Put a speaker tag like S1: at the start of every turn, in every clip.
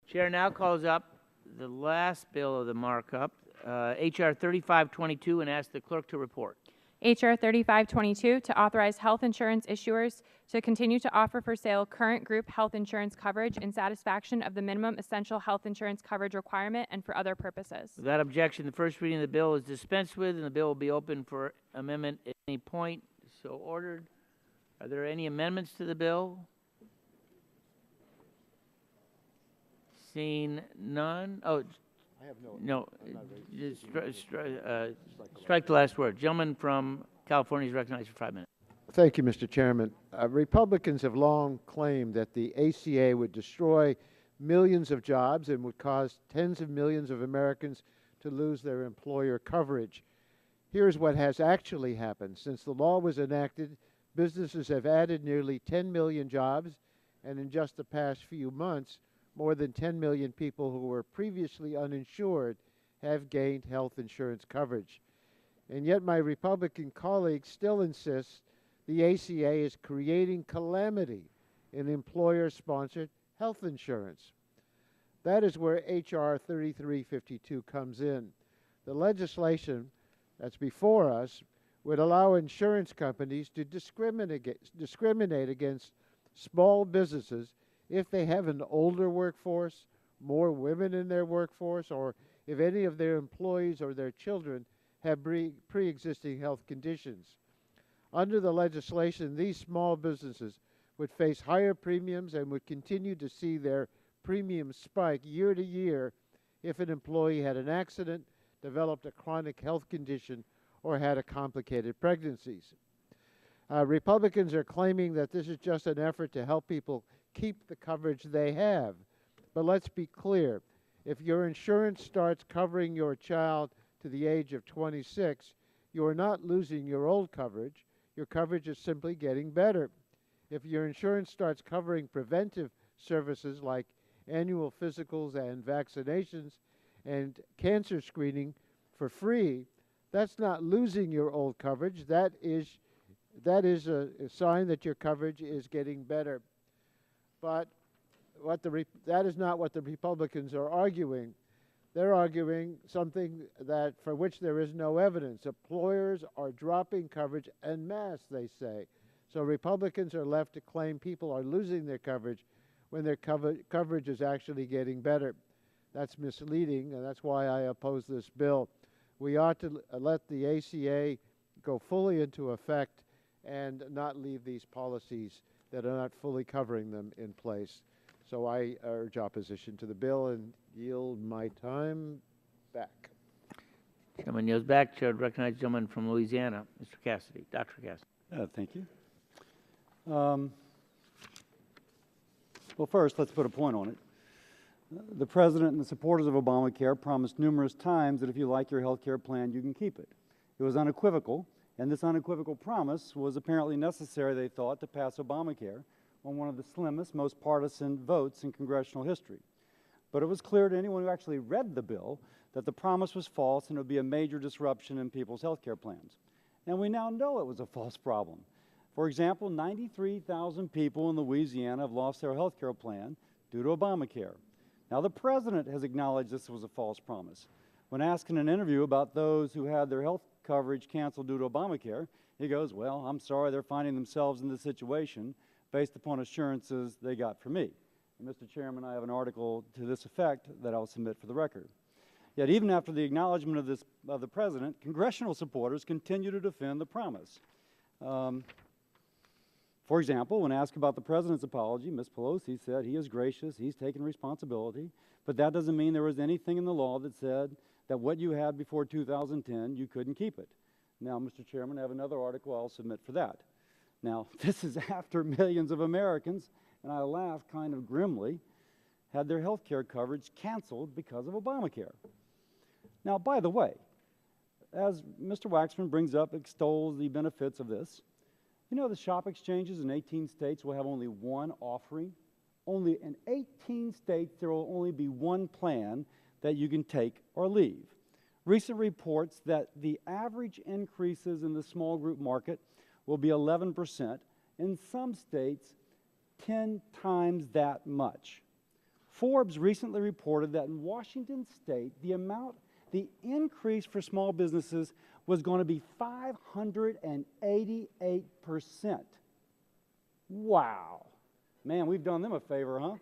S1: Chair now calls up the last bill of the markup, H.R. 3522, and asks the clerk to report.
S2: H.R. 3522 to authorize health insurance issuers to continue to offer for sale current group health insurance coverage in satisfaction of the minimum essential health insurance coverage requirement and for other purposes.
S1: Without objection, the first reading of the bill is dispensed with, and the bill will be open for amendment at any point. So ordered. Are there any amendments to the bill? Seeing none. Oh,
S3: I have
S1: no. Just strike the last word. Gentleman from California is recognized for 5 minutes.
S3: Thank you, Mr. Chairman. Republicans have long claimed that the ACA would destroy millions of jobs and would cause tens of millions of Americans to lose their employer coverage. Here's what has actually happened. Since the law was enacted, businesses have added nearly 10 million jobs, and in just the past few months, more than 10 million people who were previously uninsured have gained health insurance coverage. And yet my Republican colleagues still insist the ACA is creating calamity in employer-sponsored health insurance. That is where H.R. 3352 comes in. The legislation that's before us would allow insurance companies to discriminate against small businesses if they have an older workforce, more women in their workforce, or if any of their employees or their children have pre-existing health conditions. Under the legislation, these small businesses would face higher premiums and would continue to see their premiums spike year to year if an employee had an accident, developed a chronic health condition, or had a complicated pregnancies. Republicans are claiming that this is just an effort to help people keep the coverage they have. But let's be clear. If your insurance starts covering your child to the age of 26, you are not losing your old coverage. Your coverage is simply getting better. If your insurance starts covering preventive services like annual physicals and vaccinations and cancer screening for free, that's not losing your old coverage. That is a sign that your coverage is getting better. But that is not what the Republicans are arguing. They're arguing something for which there is no evidence. Employers are dropping coverage en masse, they say. So Republicans are left to claim people are losing their coverage when their coverage is actually getting better. That's misleading, and that's why I oppose this bill. We ought to let the ACA go fully into effect and not leave these policies that are not fully covering them in place. So I urge opposition to the bill and yield my time back.
S1: Gentleman yields back. Chair would recognize the gentleman from Louisiana, Mr. Cassidy. Dr. Cassidy.
S4: Thank you. Well, first, let's put a point on it. The President and the supporters of Obamacare promised numerous times that if you like your health care plan, you can keep it. It was unequivocal, and this unequivocal promise was apparently necessary, they thought, to pass Obamacare on one of the slimmest, most partisan votes in congressional history. But it was clear to anyone who actually read the bill that the promise was false and it would be a major disruption in people's health care plans. And we now know it was a false problem. For example, 93,000 people in Louisiana have lost their health care plan due to Obamacare. Now, the President has acknowledged this was a false promise. When asked in an interview about those who had their health coverage canceled due to Obamacare, he goes, well, I'm sorry they're finding themselves in this situation based upon assurances they got from me. And Mr. Chairman, I have an article to this effect that I'll submit for the record. Yet even after the acknowledgement of the President, congressional supporters continue to defend the promise. For example, when asked about the President's apology, Ms. Pelosi said he is gracious, he's taken responsibility, but that doesn't mean there was anything in the law that said that what you had before 2010, you couldn't keep it. Now, Mr. Chairman, I have another article I'll submit for that. Now, this is after millions of Americans, and I laugh kind of grimly, had their health care coverage canceled because of Obamacare. Now, by the way, as Mr. Waxman brings up, extols the benefits of this, you know the shop exchanges in 18 states will have only one offering. Only in 18 states there will only be one plan that you can take or leave. Recent reports that the average increases in the small group market will be 11%, in some states 10 times that much. Forbes recently reported that in Washington State, the increase for small businesses was going to be 588%. Wow. Man, we've done them a favor, huh?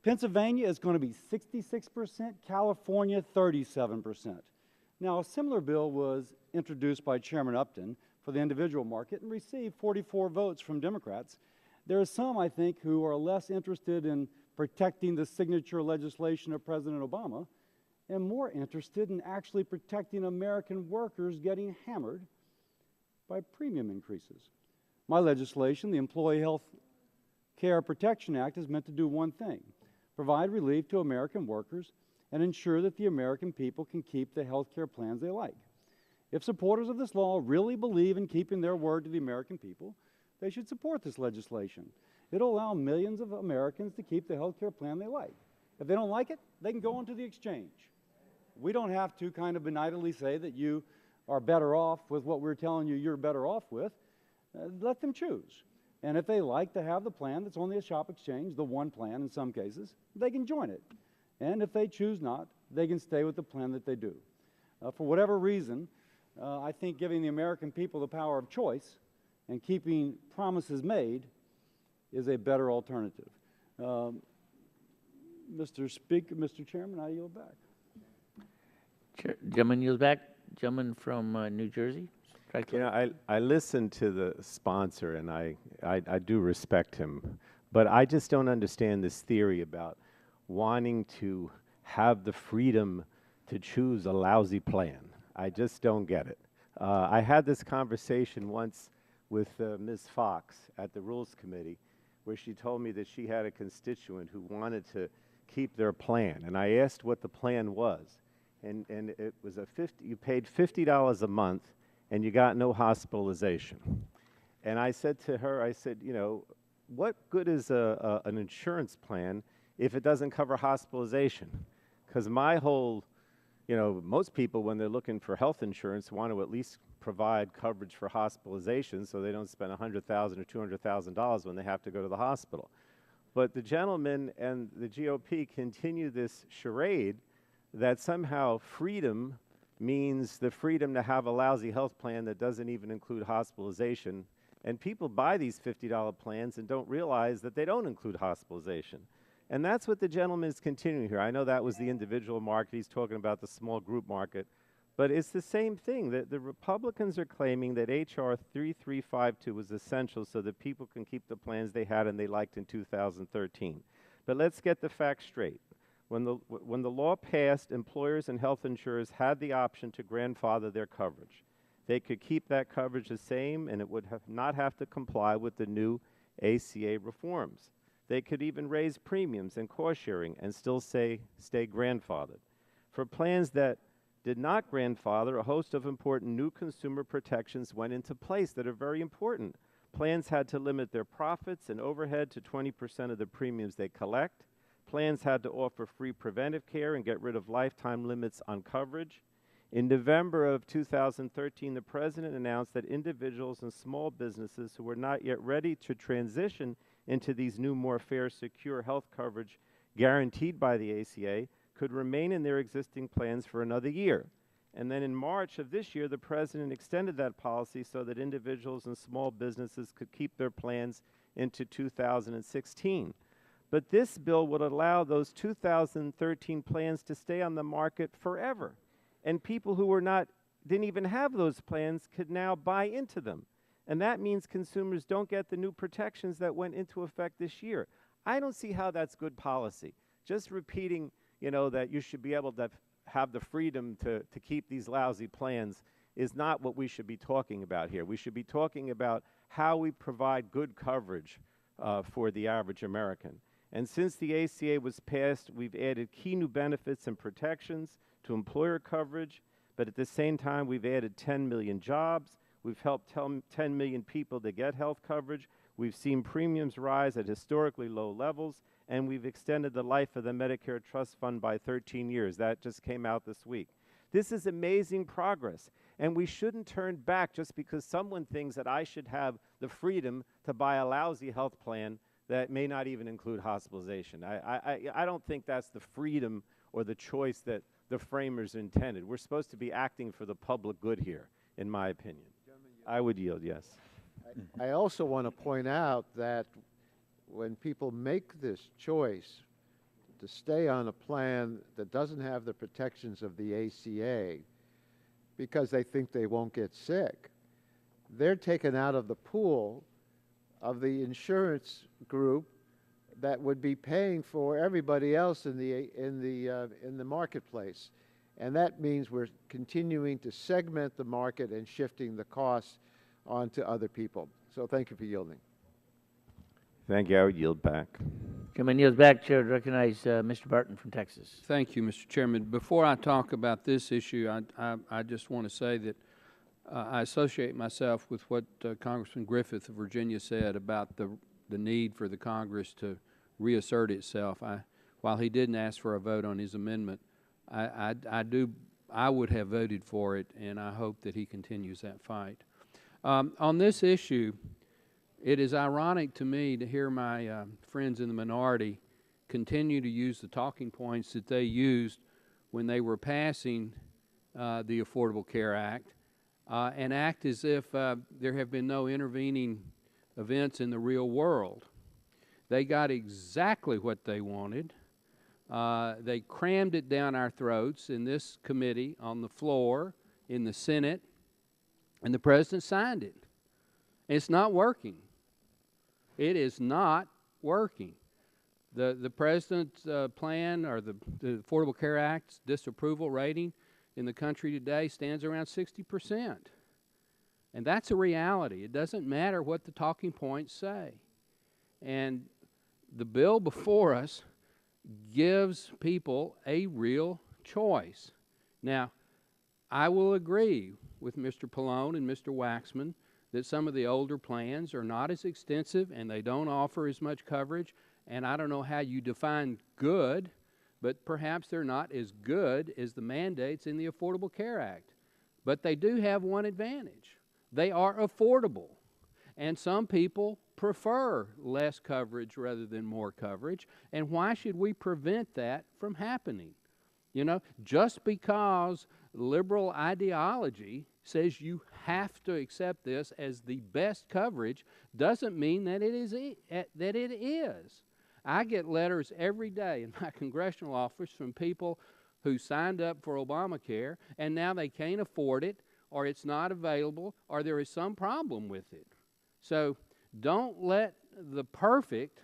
S4: Pennsylvania is going to be 66%, California 37%. Now, a similar bill was introduced by Chairman Upton for the individual market and received 44 votes from Democrats. There are some, I think, who are less interested in protecting the signature legislation of President Obama and more interested in actually protecting American workers getting hammered by premium increases. My legislation, the Employee Health Care Protection Act, is meant to do one thing: provide relief to American workers and ensure that the American people can keep the health care plans they like. If supporters of this law really believe in keeping their word to the American people, they should support this legislation. It'll allow millions of Americans to keep the health care plan they like. If they don't like it, they can go onto the exchange. We don't have to kind of benignly say that you are better off with what we're telling you you're better off with. Let them choose. And if they like to have the plan that's on the shop exchange, the one plan in some cases, they can join it. And if they choose not, they can stay with the plan that they do. For whatever reason, I think giving the American people the power of choice and keeping promises made is a better alternative. Mr. Chairman, I yield back.
S1: Gentleman yields back. Gentleman from New Jersey.
S5: You know, I listened to the sponsor, and I do respect him, but I just don't understand this theory about wanting to have the freedom to choose a lousy plan. I just don't get it. I had this conversation once with Ms. Fox at the Rules Committee, where she told me that she had a constituent who wanted to keep their plan, and I asked what the plan was, and it was you paid $50 a month, and you got no hospitalization. And I said to her, I said, you know, what good is an insurance plan if it doesn't cover hospitalization? Because my whole, you know, most people when they're looking for health insurance want to at least provide coverage for hospitalization so they don't spend $100,000 or $200,000 when they have to go to the hospital. But the gentleman and the GOP continue this charade that somehow freedom means the freedom to have a lousy health plan that doesn't even include hospitalization. And people buy these $50 plans and don't realize that they don't include hospitalization. And that's what the gentleman is continuing here. I know that was the individual market. He's talking about the small group market. But it's the same thing. The Republicans are claiming that H.R. 3352 was essential so that people can keep the plans they had and they liked in 2013. But let's get the facts straight. When the law passed, employers and health insurers had the option to grandfather their coverage. They could keep that coverage the same, and it would not have to comply with the new ACA reforms. They could even raise premiums and cost sharing and still stay grandfathered. For plans that did not grandfather, a host of important new consumer protections went into place that are very important. Plans had to limit their profits and overhead to 20% of the premiums they collect. Plans had to offer free preventive care and get rid of lifetime limits on coverage. In November of 2013, the President announced that individuals and small businesses who were not yet ready to transition into these new, more fair, secure health coverage guaranteed by the ACA could remain in their existing plans for another year. And then in March of this year, the President extended that policy so that individuals and small businesses could keep their plans into 2016. But this bill would allow those 2013 plans to stay on the market forever. And people who didn't even have those plans could now buy into them. And that means consumers don't get the new protections that went into effect this year. I don't see how that's good policy. Just repeating, you know, that you should be able to have the freedom to keep these lousy plans is not what we should be talking about here. We should be talking about how we provide good coverage for the average American. And since the ACA was passed, we've added key new benefits and protections to employer coverage, but at the same time, we've added 10 million jobs. We've helped 10 million people to get health coverage. We've seen premiums rise at historically low levels, and we've extended the life of the Medicare Trust Fund by 13 years. That just came out this week. This is amazing progress, and we shouldn't turn back just because someone thinks that I should have the freedom to buy a lousy health plan that may not even include hospitalization. I don't think that's the freedom or the choice that the framers intended. We're supposed to be acting for the public good here, in my opinion. I would yield, yes.
S3: I also want to point out that when people make this choice to stay on a plan that doesn't have the protections of the ACA because they think they won't get sick, they're taken out of the pool of the insurance group that would be paying for everybody else in the marketplace. And that means we're continuing to segment the market and shifting the costs onto other people. So thank you for yielding.
S5: Thank you. I would yield back.
S1: Chairman yields back. Chair would recognize Mr. Barton from Texas.
S6: Thank you, Mr. Chairman. Before I talk about this issue, I just want to say that I associate myself with what Congressman Griffith of Virginia said about the need for the Congress to reassert itself. While he didn't ask for a vote on his amendment, I would have voted for it, and I hope that he continues that fight. On this issue, it is ironic to me to hear my friends in the minority continue to use the talking points that they used when they were passing the Affordable Care Act and act as if there have been no intervening events in the real world. They got exactly what they wanted. They crammed it down our throats in this committee, on the floor, in the Senate, and the President signed it. It's not working. It is not working. The President's plan, or the Affordable Care Act's disapproval rating in the country today stands around 60%. And that's a reality. It doesn't matter what the talking points say. And the bill before us gives people a real choice. Now, I will agree with Mr. Pallone and Mr. Waxman that some of the older plans are not as extensive and they don't offer as much coverage. And I don't know how you define good, but perhaps they're not as good as the mandates in the Affordable Care Act. But they do have one advantage. They are affordable. And some people prefer less coverage rather than more coverage. And why should we prevent that from happening? You know, just because liberal ideology says you have to accept this as the best coverage doesn't mean that it is. I get letters every day in my congressional office from people who signed up for Obamacare and now they can't afford it, or it's not available, or there is some problem with it. So don't let the perfect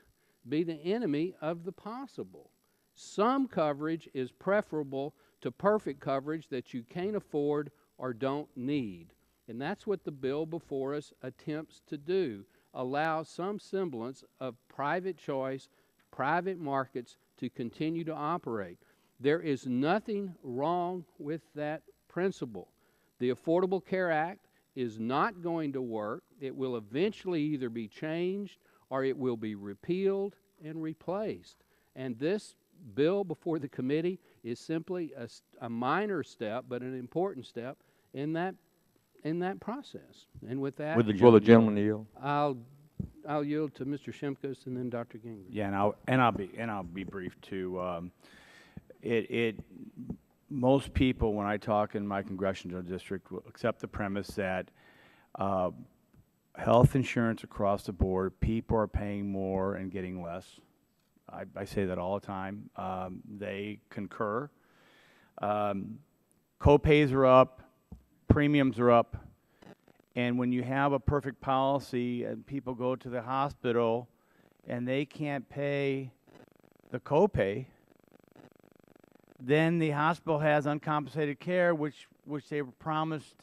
S6: be the enemy of the possible. Some coverage is preferable to perfect coverage that you can't afford or don't need. And that's what the bill before us attempts to do, allow some semblance of private choice, private markets to continue to operate. There is nothing wrong with that principle. The Affordable Care Act is not going to work. It will eventually either be changed or it will be repealed and replaced. And this bill before the committee is simply a minor step, but an important step in that process. And with that,
S7: Will the gentleman yield?
S6: I'll yield to Mr. Shimkus and then Dr. Gingrich.
S7: Yeah, and I'll be brief too. Most people, when I talk in my congressional district, will accept the premise that health insurance across the board, people are paying more and getting less. I say that all the time. They concur. Co-pays are up, premiums are up, and when you have a perfect policy and people go to the hospital and they can't pay the co-pay, then the hospital has uncompensated care, which they were promised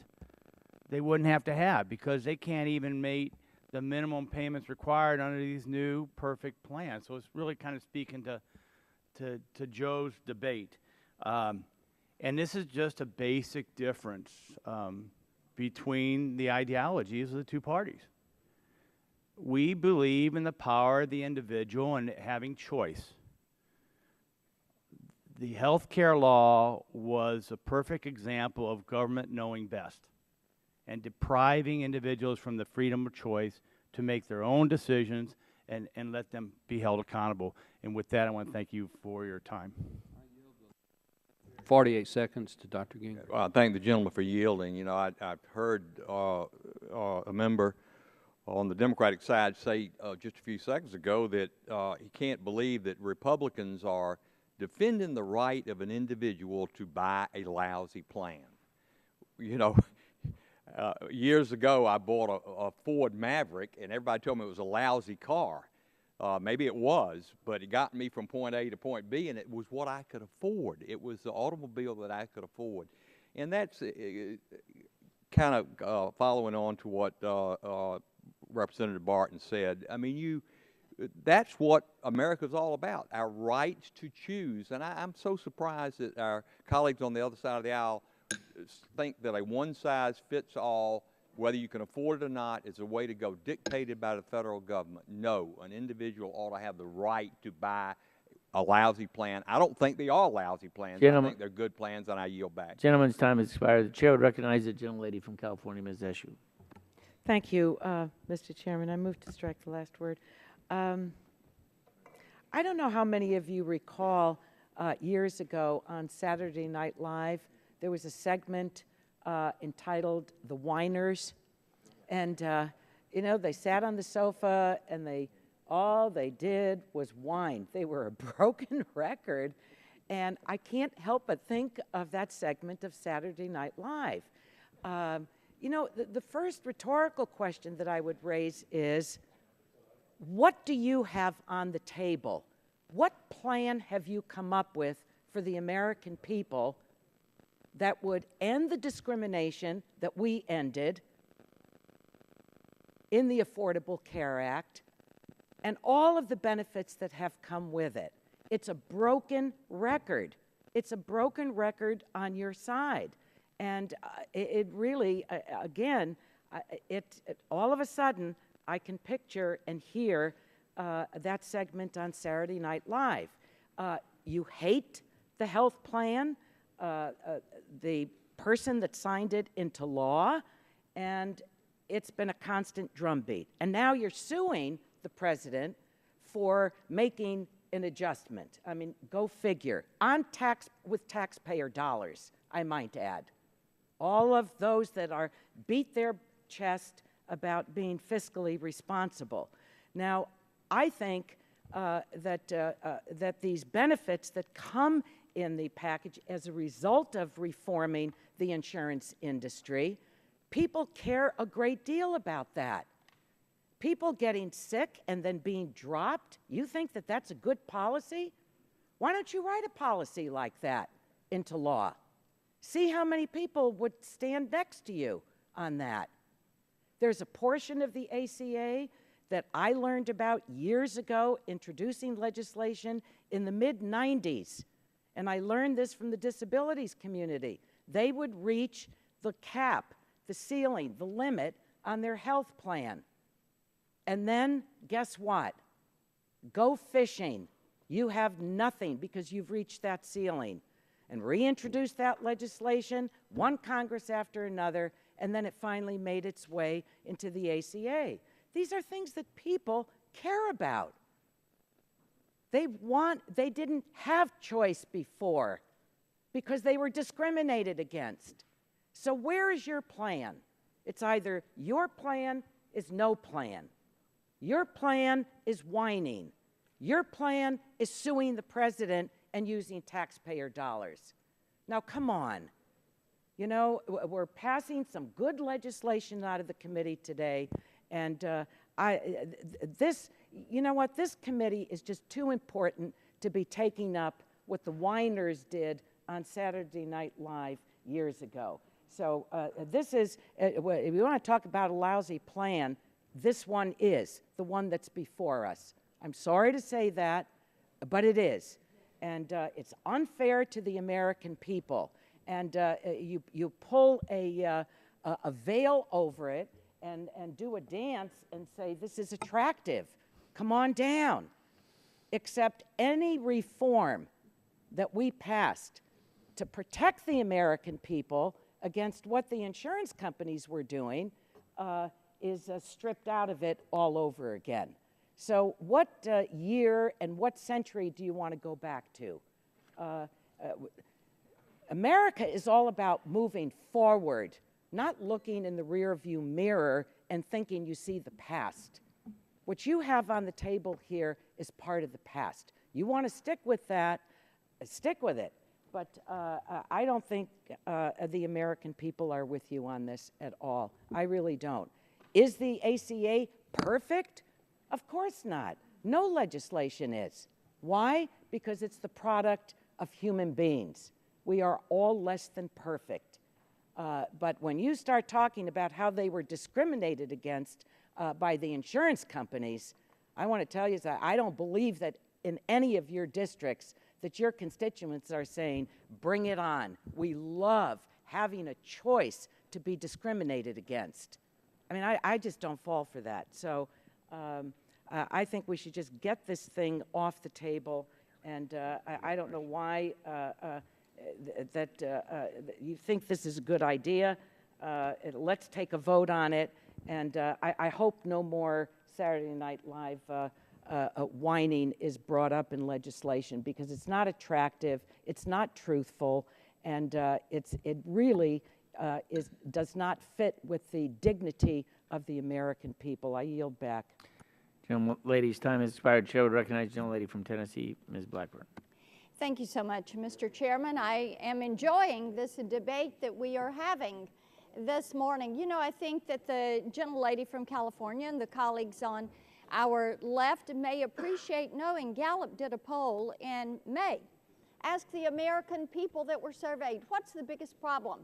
S7: they wouldn't have to have, because they can't even meet the minimum payments required under these new perfect plans. So it's really kind of speaking to Joe's debate. And this is just a basic difference between the ideologies of the two parties. We believe in the power of the individual and having choice. The health care law was a perfect example of government knowing best and depriving individuals from the freedom of choice to make their own decisions and let them be held accountable. And with that, I want to thank you for your time.
S6: 48 seconds to Dr. Gingrich.
S8: Well, I thank the gentleman for yielding. You know, I've heard a member on the Democratic side say just a few seconds ago that he can't believe that Republicans are defending the right of an individual to buy a lousy plan. You know, years ago I bought a Ford Maverick, and everybody told me it was a lousy car. Maybe it was, but it got me from point A to point B, and it was what I could afford. It was the automobile that I could afford. And that's kind of following on to what Representative Barton said. I mean, that's what America's all about, our rights to choose. And I'm so surprised that our colleagues on the other side of the aisle think that a one-size-fits-all, whether you can afford it or not, is a way to go dictated by the federal government. No, an individual ought to have the right to buy a lousy plan. I don't think they are lousy plans. I think they're good plans, and I yield back.
S1: Gentleman's time has expired. The chair would recognize the gentlelady from California, Ms. Eshoo.
S9: Thank you, Mr. Chairman. I move to strike the last word. I don't know how many of you recall years ago on Saturday Night Live, there was a segment entitled The Whiners. And, you know, they sat on the sofa and all they did was whine. They were a broken record. And I can't help but think of that segment of Saturday Night Live. You know, the first rhetorical question that I would raise is, what do you have on the table? What plan have you come up with for the American people that would end the discrimination that we ended in the Affordable Care Act and all of the benefits that have come with it? It's a broken record. It's a broken record on your side. And it really, again, all of a sudden, I can picture and hear that segment on Saturday Night Live. You hate the health plan, the person that signed it into law, and it's been a constant drumbeat. And now you're suing the president for making an adjustment. I mean, go figure. With taxpayer dollars, I might add. All of those that beat their chest about being fiscally responsible. Now, I think that these benefits that come in the package as a result of reforming the insurance industry, people care a great deal about that. People getting sick and then being dropped, you think that that's a good policy? Why don't you write a policy like that into law? See how many people would stand next to you on that. There's a portion of the ACA that I learned about years ago introducing legislation in the mid-90s. And I learned this from the disabilities community. They would reach the cap, the ceiling, the limit on their health plan. And then, guess what? Go fishing. You have nothing because you've reached that ceiling. And reintroduce that legislation, one Congress after another, and then it finally made its way into the ACA. These are things that people care about. They didn't have choice before because they were discriminated against. So where is your plan? It's either your plan is no plan. Your plan is whining. Your plan is suing the president and using taxpayer dollars. Now, come on. You know, we're passing some good legislation out of the committee today, and you know what? This committee is just too important to be taking up what the whiners did on Saturday Night Live years ago. So this is, if you want to talk about a lousy plan, this one is the one that's before us. I'm sorry to say that, but it is. And it's unfair to the American people. And you pull a veil over it and do a dance and say, this is attractive. Come on down. Except any reform that we passed to protect the American people against what the insurance companies were doing is stripped out of it all over again. So what year and what century do you want to go back to? America is all about moving forward, not looking in the rearview mirror and thinking you see the past. What you have on the table here is part of the past. You want to stick with that, stick with it. But I don't think the American people are with you on this at all. I really don't. Is the ACA perfect? Of course not. No legislation is. Why? Because it's the product of human beings. We are all less than perfect. But when you start talking about how they were discriminated against by the insurance companies, I want to tell you that I don't believe that in any of your districts that your constituents are saying, bring it on. We love having a choice to be discriminated against. I mean, I just don't fall for that. So I think we should just get this thing off the table. And I don't know why you think this is a good idea. Let's take a vote on it. And I hope no more Saturday Night Live whining is brought up in legislation, because it's not attractive, it's not truthful, and it really does not fit with the dignity of the American people. I yield back.
S1: Lady's time has expired. Chair would recognize the gentlelady from Tennessee, Ms. Blackburn.
S10: Thank you so much, Mr. Chairman. I am enjoying this debate that we are having this morning. You know, I think that the gentlelady from California and the colleagues on our left may appreciate knowing Gallup did a poll in May. Ask the American people that were surveyed, what's the biggest problem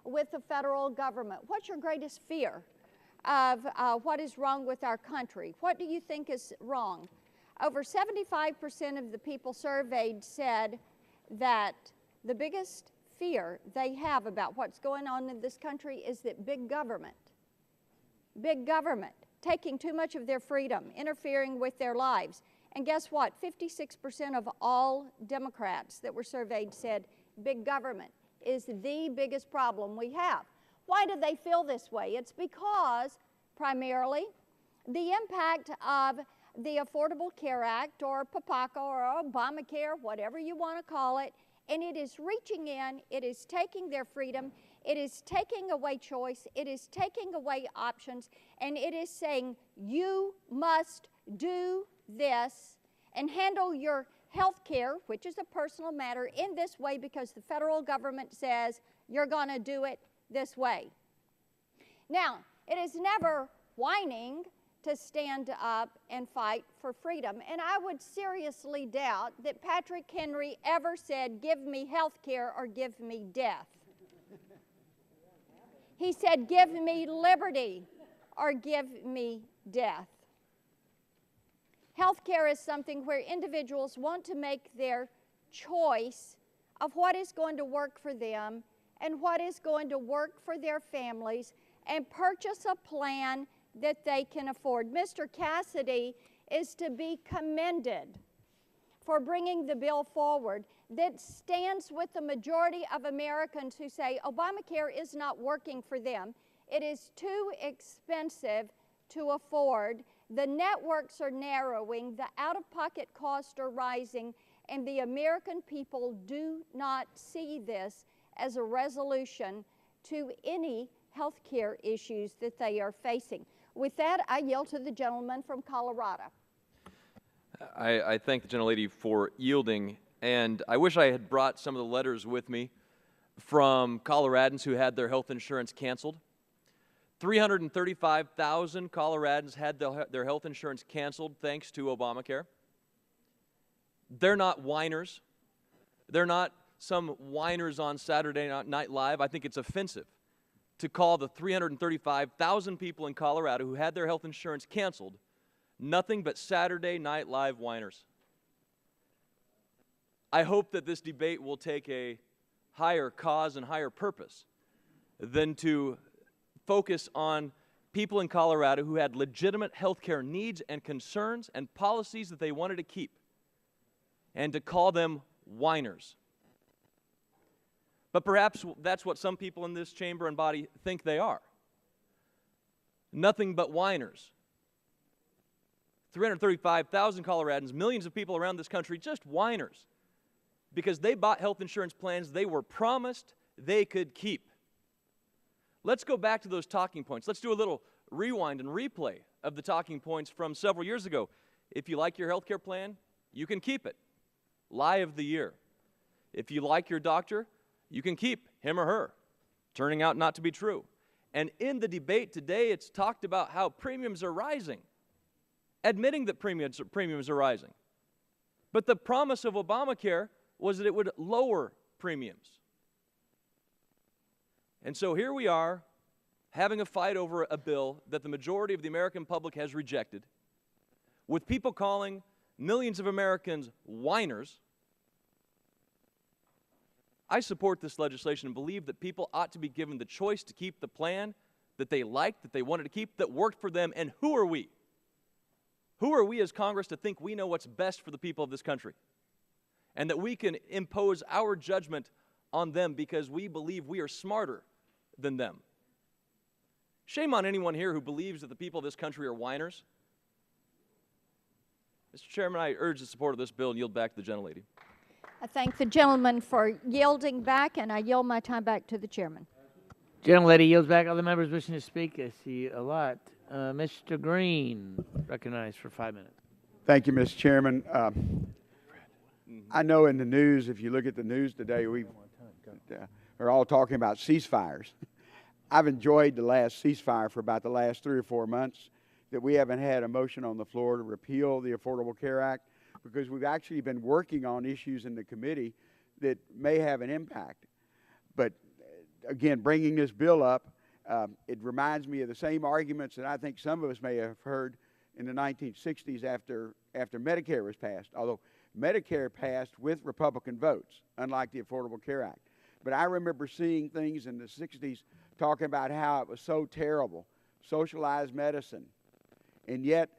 S10: with the federal government? What's your greatest fear of what is wrong with our country? What do you think is wrong? Over 75% of the people surveyed said that the biggest fear they have about what's going on in this country is that big government, taking too much of their freedom, interfering with their lives. And guess what? 56% of all Democrats that were surveyed said big government is the biggest problem we have. Why do they feel this way? It's because, primarily, the impact of the Affordable Care Act, or PPACA, or Obamacare, whatever you want to call it, and it is reaching in, it is taking their freedom, it is taking away choice, it is taking away options, and it is saying, you must do this and handle your health care, which is a personal matter, in this way because the federal government says you're going to do it this way. Now, it is never whining to stand up and fight for freedom. And I would seriously doubt that Patrick Henry ever said, give me health care or give me death. He said, give me liberty or give me death. Health care is something where individuals want to make their choice of what is going to work for them and what is going to work for their families, and purchase a plan that they can afford. Mr. Cassidy is to be commended for bringing the bill forward that stands with the majority of Americans who say Obamacare is not working for them. It is too expensive to afford. The networks are narrowing, the out-of-pocket costs are rising, and the American people do not see this as a resolution to any health care issues that they are facing. With that, I yield to the gentleman from Colorado.
S11: I thank the gentlelady for yielding, and I wish I had brought some of the letters with me from Coloradans who had their health insurance canceled. 335,000 Coloradans had their health insurance canceled thanks to Obamacare. They're not whiners. They're not some whiners on Saturday Night Live. I think it's offensive to call the 335,000 people in Colorado who had their health insurance canceled nothing but Saturday Night Live whiners. I hope that this debate will take a higher cause and higher purpose than to focus on people in Colorado who had legitimate health care needs and concerns and policies that they wanted to keep, and to call them whiners. But perhaps that's what some people in this chamber and body think they are. Nothing but whiners. 335,000 Coloradans, millions of people around this country, just whiners because they bought health insurance plans they were promised they could keep. Let's go back to those talking points. Let's do a little rewind and replay of the talking points from several years ago. If you like your health care plan, you can keep it. Lie of the year. If you like your doctor, you can keep him or her. Turning out not to be true. And in the debate today, it's talked about how premiums are rising, admitting that premiums are rising. But the promise of Obamacare was that it would lower premiums. And so here we are, having a fight over a bill that the majority of the American public has rejected, with people calling millions of Americans whiners. I support this legislation and believe that people ought to be given the choice to keep the plan that they liked, that they wanted to keep, that worked for them. And who are we? Who are we as Congress to think we know what's best for the people of this country? And that we can impose our judgment on them because we believe we are smarter than them. Shame on anyone here who believes that the people of this country are whiners. Mr. Chairman, I urge the support of this bill and yield back to the gentlelady.
S10: I thank the gentleman for yielding back, and I yield my time back to the chairman.
S1: Gentlelady yields back. Other members wishing to speak, I see a lot. Mr. Green, recognized for 5 minutes.
S12: Thank you, Mr. Chairman. I know in the news, if you look at the news today, we're all talking about ceasefires. I've enjoyed the last ceasefire for about the last 3 or 4 months, that we haven't had a motion on the floor to repeal the Affordable Care Act, because we've actually been working on issues in the committee that may have an impact. But again, bringing this bill up, it reminds me of the same arguments that I think some of us may have heard in the 1960s after Medicare was passed, although Medicare passed with Republican votes, unlike the Affordable Care Act. But I remember seeing things in the 60s talking about how it was so terrible, socialized medicine. And yet,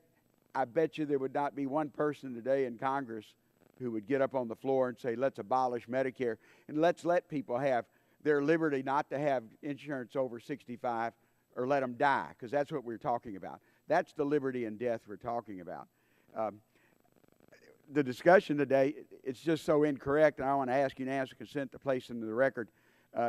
S12: I bet you there would not be one person today in Congress who would get up on the floor and say, let's abolish Medicare and let's let people have their liberty not to have insurance over 65 or let them die, because that's what we're talking about. That's the liberty and death we're talking about. The discussion today, it's just so incorrect, and I want to ask unanimous consent to place into the record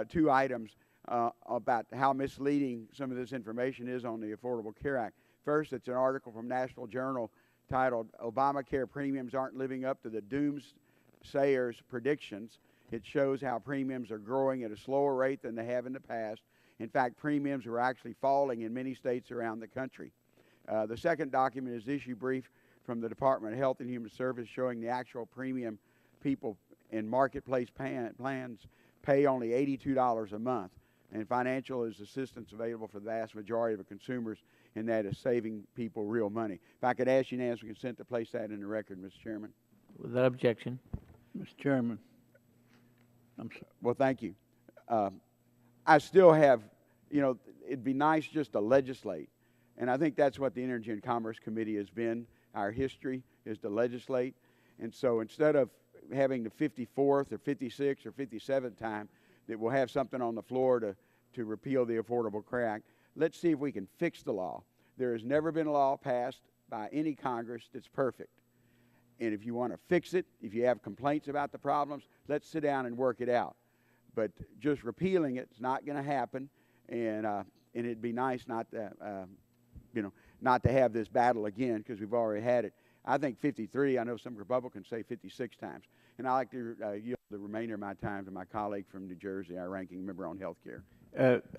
S12: 2 items about how misleading some of this information is on the Affordable Care Act. First, it's an article from National Journal titled, Obamacare Premiums Aren't Living Up to the Doomsayers' Predictions. It shows how premiums are growing at a slower rate than they have in the past. In fact, premiums are actually falling in many states around the country. The second document is issue brief from the Department of Health and Human Services showing the actual premium people in marketplace plans pay only $82 a month. And financial assistance available for the vast majority of the consumers, and that is saving people real money. If I could ask unanimous consent to place that in the record, Mr. Chairman.
S1: Without objection.
S13: Mr. Chairman.
S12: Well, thank you. I still have, it'd be nice just to legislate. And I think that's what the Energy and Commerce Committee has been. Our history is to legislate. And so instead of having the 54th or 56th or 57th time that we'll have something on the floor to repeal the Affordable Care Act, let's see if we can fix the law. There has never been a law passed by any Congress that's perfect. And if you want to fix it, if you have complaints about the problems, let's sit down and work it out. But just repealing it's not going to happen, and it'd be nice not to, not to have this battle again, because we've already had it. I think 53. I know some Republicans say 56 times. And I like to yield the remainder of my time to my colleague from New Jersey, our ranking member on health care.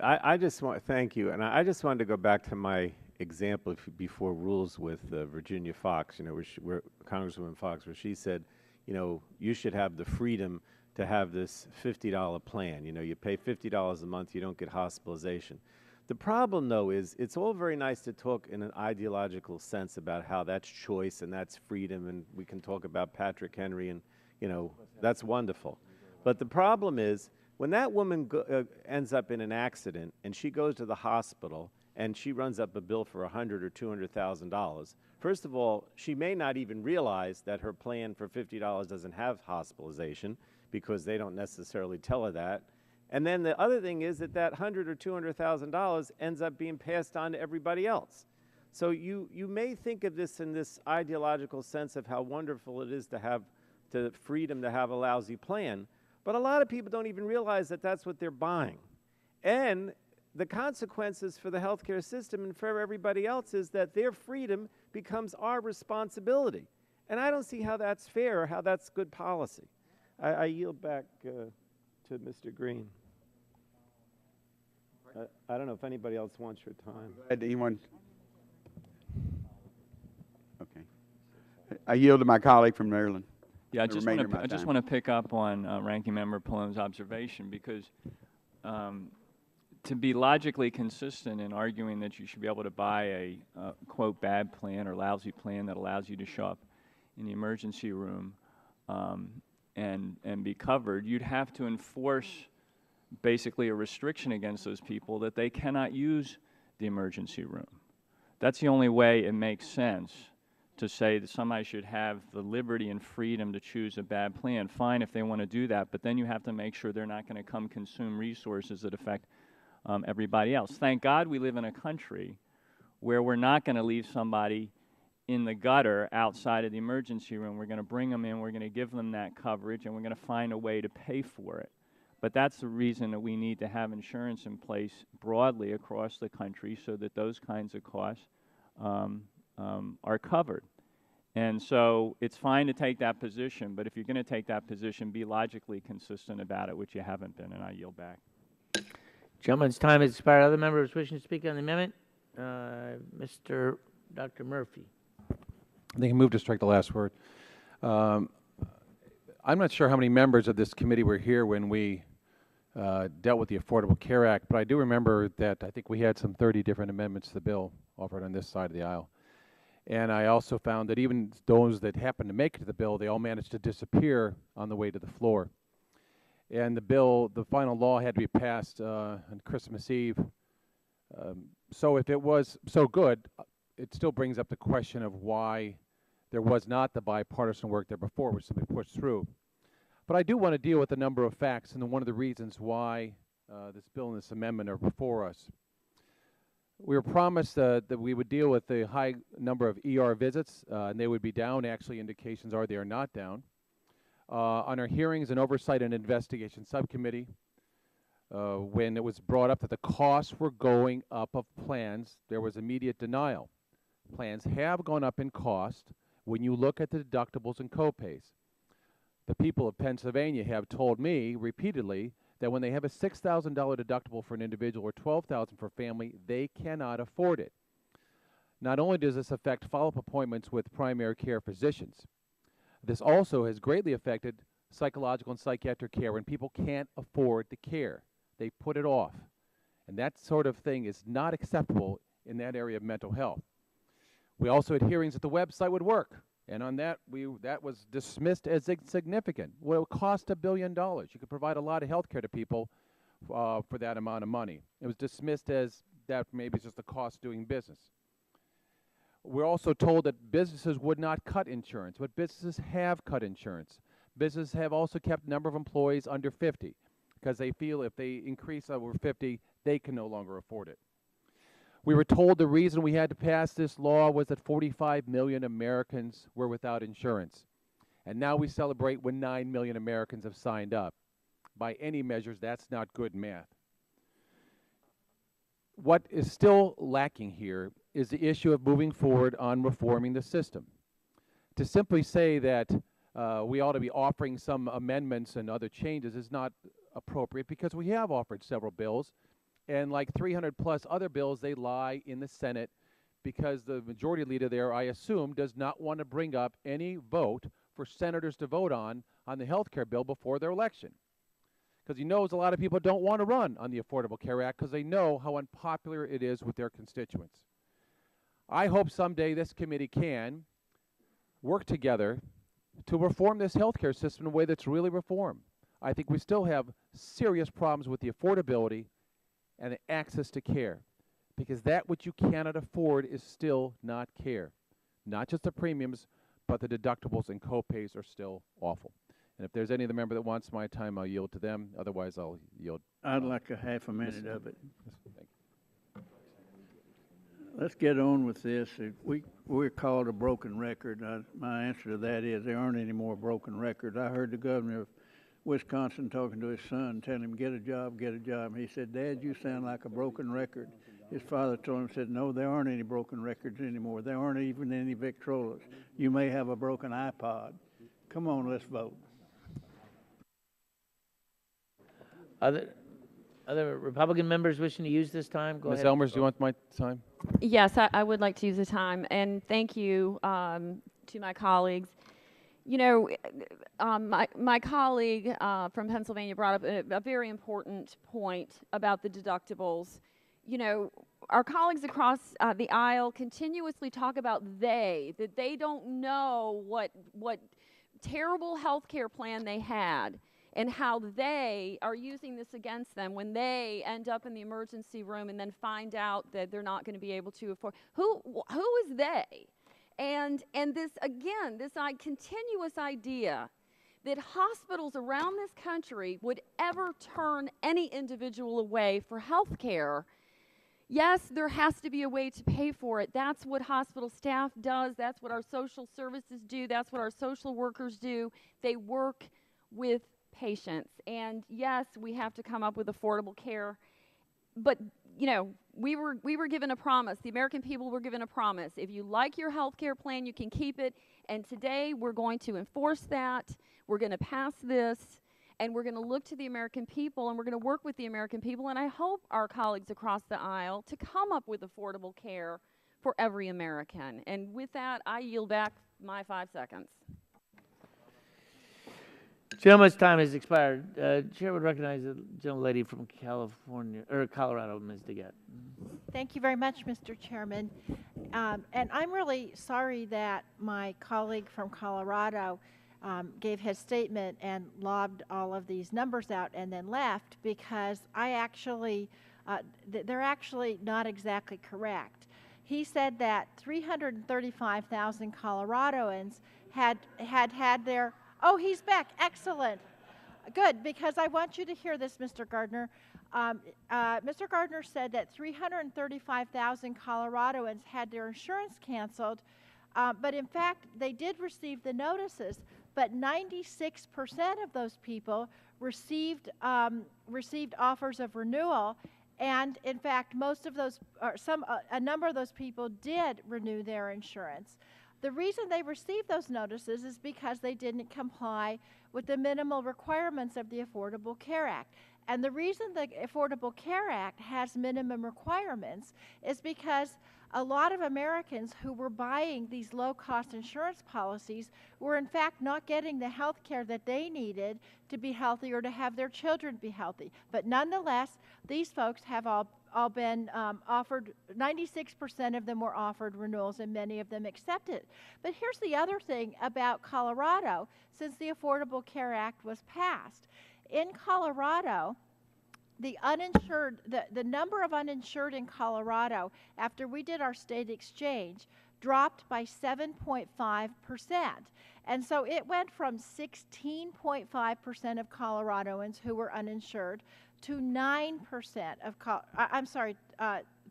S5: I just want, thank you, and I just wanted to go back to my example before rules with Virginia Fox, where Congresswoman Fox, where she said, you should have the freedom to have this $50 plan. You pay $50 a month, you don't get hospitalization. The problem, though, is it's all very nice to talk in an ideological sense about how that's choice and that's freedom, and we can talk about Patrick Henry, and, that's wonderful. But the problem is, when that woman ends up in an accident and she goes to the hospital and she runs up a bill for $100,000 or $200,000, first of all, she may not even realize that her plan for $50 doesn't have hospitalization, because they don't necessarily tell her that. And then the other thing is that $100,000 or $200,000 ends up being passed on to everybody else. So you may think of this in this ideological sense of how wonderful it is to have the freedom to have a lousy plan, but a lot of people don't even realize that that's what they're buying. And the consequences for the healthcare system and for everybody else is that their freedom becomes our responsibility. And I don't see how that's fair or how that's good policy. I yield back to Mr. Green. I don't know if anybody else wants your time.
S12: Anyone? Okay. I yield to my colleague from Maryland.
S13: Yeah, I
S12: the
S13: just
S12: remainder of my
S13: want
S12: time.
S13: to pick up on Ranking Member Palome's observation, because to be logically consistent in arguing that you should be able to buy a quote bad plan or lousy plan that allows you to show up in the emergency room and be covered, you'd have to enforce basically a restriction against those people that they cannot use the emergency room. That's the only way it makes sense to say that somebody should have the liberty and freedom to choose a bad plan. Fine if they want to do that, but then you have to make sure they're not going to come consume resources that affect everybody else. Thank God we live in a country where we're not going to leave somebody in the gutter outside of the emergency room. We're going to bring them in, we're going to give them that coverage, and we're going to find a way to pay for it. But that's the reason that we need to have insurance in place broadly across the country so that those kinds of costs are covered. And so it's fine to take that position, but if you're going to take that position, be logically consistent about it, which you haven't been, and I yield back.
S1: Gentleman's time has expired. Other members wishing to speak on the amendment? Dr. Murphy.
S14: I think I move to strike the last word. I'm not sure how many members of this committee were here when we dealt with the Affordable Care Act, but I do remember that I think we had some 30 different amendments to the bill offered on this side of the aisle. And I also found that even those that happened to make it to the bill, they all managed to disappear on the way to the floor. And the bill, the final law had to be passed on Christmas Eve. So if it was so good, it still brings up the question of why there was not the bipartisan work there before, which simply pushed through. But I do want to deal with a number of facts and one of the reasons why this bill and this amendment are before us. We were promised that we would deal with the high number of ER visits, and they would be down. Actually, indications are they are not down. On our hearings and oversight and investigation subcommittee, when it was brought up that the costs were going up of plans, there was immediate denial. Plans have gone up in cost when you look at the deductibles and copays. The people of Pennsylvania have told me repeatedly that when they have a $6,000 deductible for an individual or $12,000 for a family, they cannot afford it. Not only does this affect follow-up appointments with primary care physicians, this also has greatly affected psychological and psychiatric care when people can't afford the care. They put it off. And that sort of thing is not acceptable in that area of mental health. We also had hearings that the website would work. And on that, that was dismissed as insignificant. Well, it would cost $1 billion. You could provide a lot of health care to people for that amount of money. It was dismissed as that maybe it's just the cost of doing business. We're also told that businesses would not cut insurance, but businesses have cut insurance. Businesses have also kept the number of employees under 50 because they feel if they increase over 50, they can no longer afford it. We were told the reason we had to pass this law was that 45 million Americans were without insurance. And now we celebrate when 9 million Americans have signed up. By any measures, that's not good math. What is still lacking here is the issue of moving forward on reforming the system. To simply say that we ought to be offering some amendments and other changes is not appropriate because we have offered several bills. And like 300 plus other bills, they lie in the Senate because the majority leader there, I assume, does not want to bring up any vote for senators to vote on the health care bill before their election. Because he knows a lot of people don't want to run on the Affordable Care Act because they know how unpopular it is with their constituents. I hope someday this committee can work together to reform this health care system in a way that's really reformed. I think we still have serious problems with the affordability and the access to care, because that which you cannot afford is still not care. Not just the premiums, but the deductibles and copays are still awful. And if there's any other member that wants my time, I'll yield to them. Otherwise, I'll yield.
S15: I'd like a half a minute of it. let's get on with this. We're called a broken record. My answer to that is there aren't any more broken records. I heard the governor of Wisconsin talking to his son, telling him, get a job, get a job. He said, Dad, you sound like a broken record. His father told him, said, no, there aren't any broken records anymore. There aren't even any Victrolas. You may have a broken iPod. Come on, let's vote.
S1: Other Republican members wishing to use this time? Go
S14: Ms.
S1: ahead.
S14: Elmers, do you want my time?
S16: Yes, I would like to use the time, and thank you to my colleagues. You know, my colleague from Pennsylvania brought up a very important point about the deductibles. You know, our colleagues across the aisle continuously talk about that they don't know what terrible health care plan they had and how they are using this against them when they end up in the emergency room and then find out that they're not going to be able to afford. Who is they? And this, again, this continuous idea that hospitals around this country would ever turn any individual away for health care. Yes, there has to be a way to pay for it. That's what hospital staff does. That's what our social services do. That's what our social workers do. They work with patients. And yes, we have to come up with affordable care. But, you know, we were given a promise. The American people were given a promise. If you like your health care plan, you can keep it. And today we're going to enforce that. We're going to pass this. And we're going to look to the American people, and we're going to work with the American people. And I hope our colleagues across the aisle to come up with affordable care for every American. And with that, I yield back my 5 seconds.
S1: Gentleman's time has expired. Chair would recognize the gentlelady from California or Colorado, Ms. DeGette.
S17: Thank you very much, Mr. Chairman. And I'm really sorry that my colleague from Colorado gave his statement and lobbed all of these numbers out and then left, because I actually, they're actually not exactly correct. He said that 335,000 Coloradoans had their, oh, he's back, excellent. Good, because I want you to hear this, Mr. Gardner. Mr. Gardner said that 335,000 Coloradoans had their insurance canceled, but in fact, they did receive the notices. But 96% of those people received offers of renewal, and in fact, most of those, or a number of those people did renew their insurance. The reason they received those notices is because they didn't comply with the minimal requirements of the Affordable Care Act. And the reason the Affordable Care Act has minimum requirements is because a lot of Americans who were buying these low-cost insurance policies were in fact not getting the health care that they needed to be healthy or to have their children be healthy. But nonetheless, these folks have all been offered, 96% of them were offered renewals, and many of them accepted. But here's the other thing about Colorado since the Affordable Care Act was passed. In Colorado, the uninsured, the number of uninsured in Colorado after we did our state exchange dropped by 7.5%. And so it went from 16.5% of Coloradoans who were uninsured to 9% of,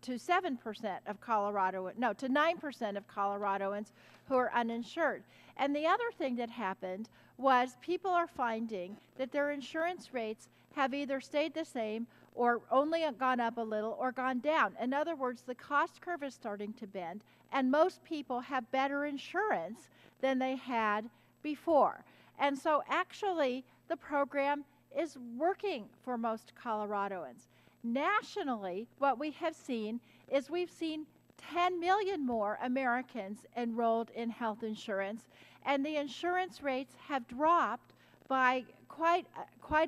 S17: to 7% of Colorado, no, to 9% of Coloradoans who are uninsured. And the other thing that happened was people are finding that their insurance rates have either stayed the same or only gone up a little or gone down. In other words, the cost curve is starting to bend, and most people have better insurance than they had before. And so actually, the program is working for most Coloradoans. Nationally, what we have seen is we've seen 10 million more Americans enrolled in health insurance, and the insurance rates have dropped by quite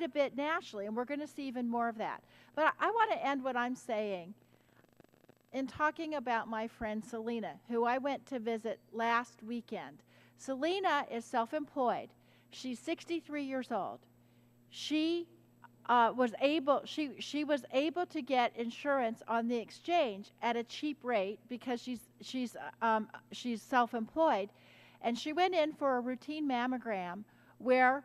S17: a bit nationally, and we're going to see even more of that. But I want to end what I'm saying in talking about my friend Selena, who I went to visit last weekend. Selena is self-employed. She's 63 years old. She was able to get insurance on the exchange at a cheap rate because she's self-employed, and she went in for a routine mammogram where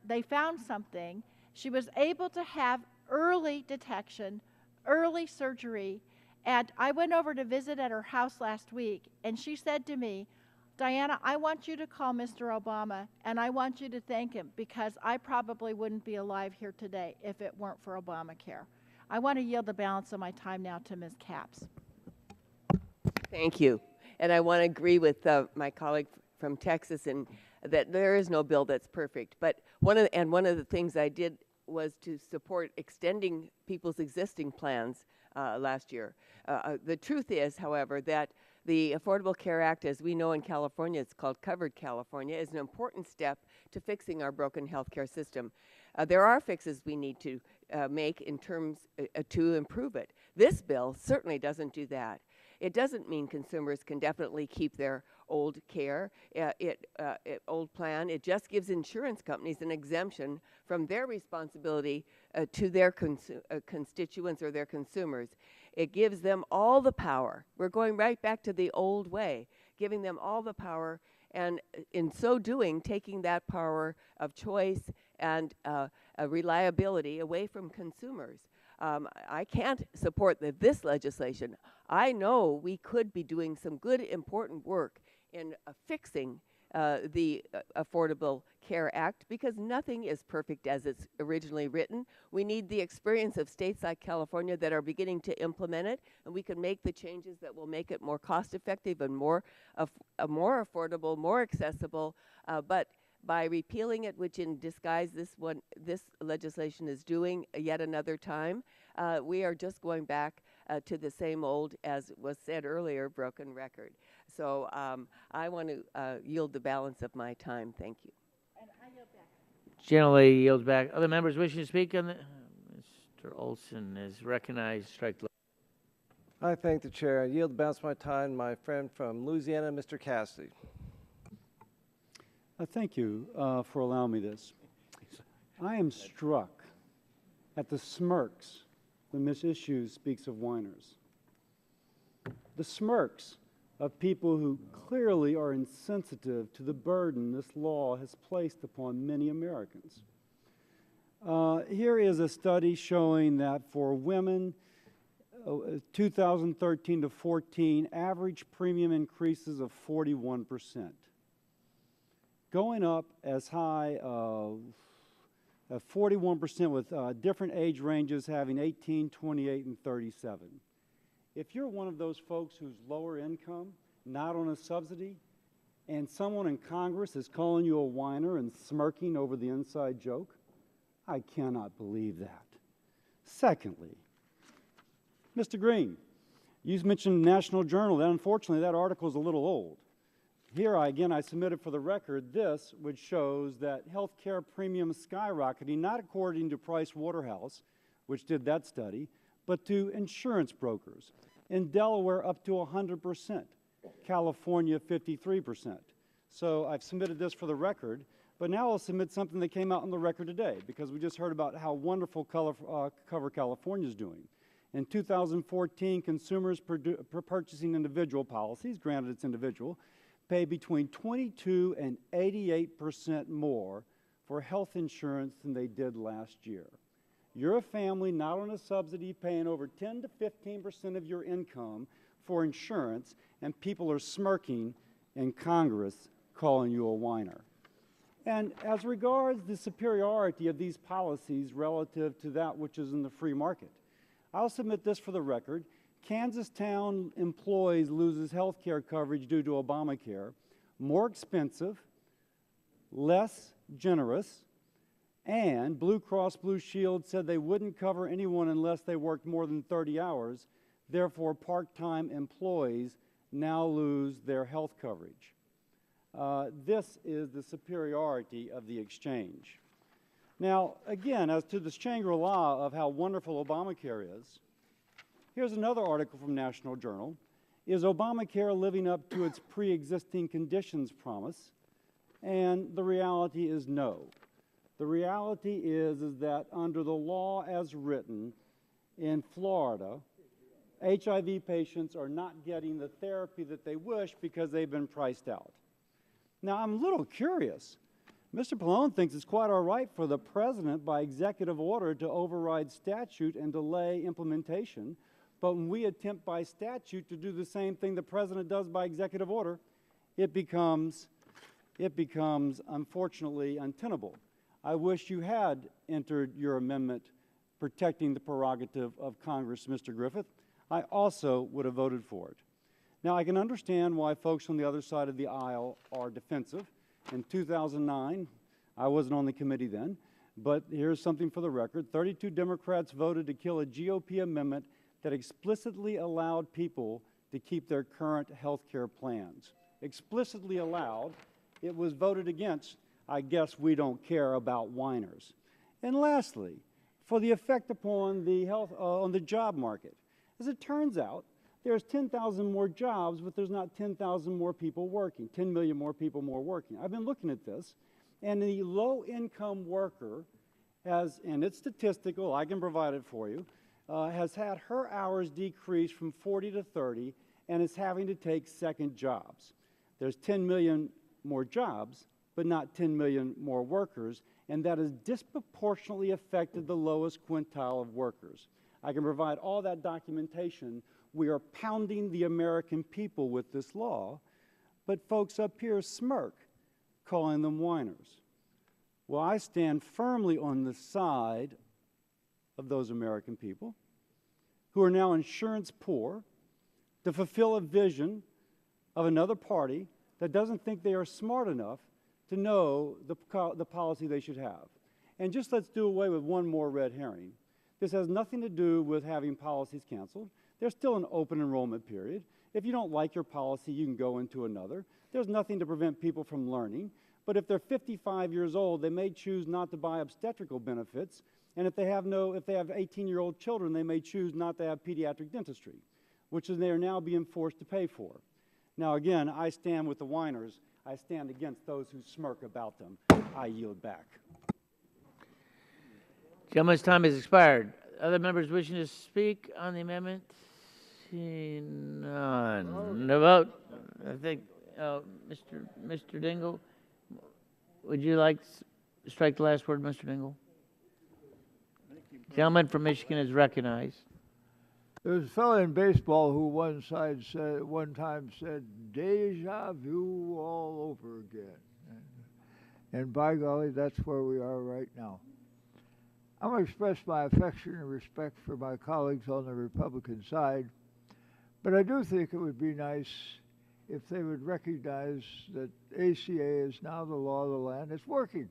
S17: they found something. She was able to have early detection, early surgery, And I went over to visit at her house last week, and she said to me, Diana, I want you to call Mr. Obama, and I want you to thank him because I probably wouldn't be alive here today if it weren't for Obamacare. I want to yield the balance of my time now to Ms. Capps.
S18: Thank you. And I want to agree with my colleague from Texas in that there is no bill that's perfect. But one of the things I did was to support extending people's existing plans last year. The truth is, however, that the Affordable Care Act, as we know in California, it's called Covered California, is an important step to fixing our broken healthcare system. There are fixes we need to make in terms to improve it. This bill certainly doesn't do that. It doesn't mean consumers can definitely keep their old care, old plan. It just gives insurance companies an exemption from their responsibility to their constituents or their consumers. It gives them all the power. We're going right back to the old way, giving them all the power, and in so doing, taking that power of choice and reliability away from consumers. I can't support this legislation. I know we could be doing some good, important work in fixing the Affordable Care Act because nothing is perfect as it's originally written. We need the experience of states like California that are beginning to implement it, and we can make the changes that will make it more cost-effective and more affordable, more accessible. But by repealing it, which in disguise this legislation is doing yet another time, we are just going back to the same old, as was said earlier, broken record. So I want to yield the balance of my time. Thank you.
S17: And I yield back.
S1: Generally yields back. Other members wishing to speak on the, Mr. Olson is recognized. Strike.
S19: I thank the chair. I yield the balance of my time. My friend from Louisiana, Mr. Cassidy.
S4: Thank you for allowing me this. I am struck at the smirks when Ms. Issues speaks of whiners. The smirks of people who clearly are insensitive to the burden this law has placed upon many Americans. Here is a study showing that for women, 2013 to 14, average premium increases of 41%. Going up as high of 41% with different age ranges having 18, 28, and 37. If you're one of those folks who's lower income, not on a subsidy, and someone in Congress is calling you a whiner and smirking over the inside joke, I cannot believe that. Secondly, Mr. Green, you mentioned National Journal. Unfortunately, that article is a little old. Here, I submitted for the record this, which shows that health care premiums skyrocketing, not according to Price Waterhouse, which did that study, but to insurance brokers. In Delaware, up to 100%. California, 53%. So I've submitted this for the record, but now I'll submit something that came out on the record today, because we just heard about how wonderful Cover California is doing. In 2014, consumers purchasing individual policies, granted it's individual, pay between 22 and 88% more for health insurance than they did last year. You're a family not on a subsidy paying over 10 to 15% of your income for insurance, and people are smirking in Congress calling you a whiner. And as regards the superiority of these policies relative to that which is in the free market, I'll submit this for the record. Kansas Town employees loses health care coverage due to Obamacare, more expensive, less generous, and Blue Cross Blue Shield said they wouldn't cover anyone unless they worked more than 30 hours. Therefore, part-time employees now lose their health coverage. This is the superiority of the exchange. Now, again, as to the Shangri-La of how wonderful Obamacare is, here's another article from National Journal. Is Obamacare living up to its pre-existing conditions promise? And the reality is no. The reality is that under the law as written in Florida, HIV patients are not getting the therapy that they wish because they've been priced out. Now, I'm a little curious. Mr. Pallone thinks it's quite all right for the president by executive order to override statute and delay implementation. But when we attempt by statute to do the same thing the president does by executive order, it becomes unfortunately untenable. I wish you had entered your amendment protecting the prerogative of Congress, Mr. Griffith. I also would have voted for it. Now, I can understand why folks on the other side of the aisle are defensive. In 2009, I wasn't on the committee then, but here's something for the record. 32 Democrats voted to kill a GOP amendment that explicitly allowed people to keep their current health care plans. Explicitly allowed. It was voted against. I guess we don't care about whiners. And lastly, for the effect upon the on the job market. As it turns out, there's 10,000 more jobs, but there's not 10,000 more people working, 10 million more people working. I've been looking at this, and the low-income worker has, and it's statistical, I can provide it for you, has had her hours decrease from 40 to 30 and is having to take second jobs. There's 10 million more jobs, but not 10 million more workers, and that has disproportionately affected the lowest quintile of workers. I can provide all that documentation. We are pounding the American people with this law, but folks up here smirk, calling them whiners. Well, I stand firmly on the side of those American people who are now insurance poor to fulfill a vision of another party that doesn't think they are smart enough to know the policy they should have. And just let's do away with one more red herring. This has nothing to do with having policies canceled. There's still an open enrollment period. If you don't like your policy, you can go into another. There's nothing to prevent people from learning. But if they're 55 years old, they may choose not to buy obstetrical benefits. And if they have 18-year-old children, they may choose not to have pediatric dentistry, which is they are now being forced to pay for. Now, again, I stand with the whiners. I stand against those who smirk about them. I yield back.
S1: Gentleman's time has expired. Other members wishing to speak on the amendment? Seeing none. No vote. I think, Mr. Dingle, would you like to strike the last word, Mr. Dingle? Gentleman from Michigan is recognized.
S20: There was a fellow in baseball who one time said, "Deja vu all over again." And by golly, that's where we are right now. I'm going to express my affection and respect for my colleagues on the Republican side, but I do think it would be nice if they would recognize that ACA is now the law of the land. It's working.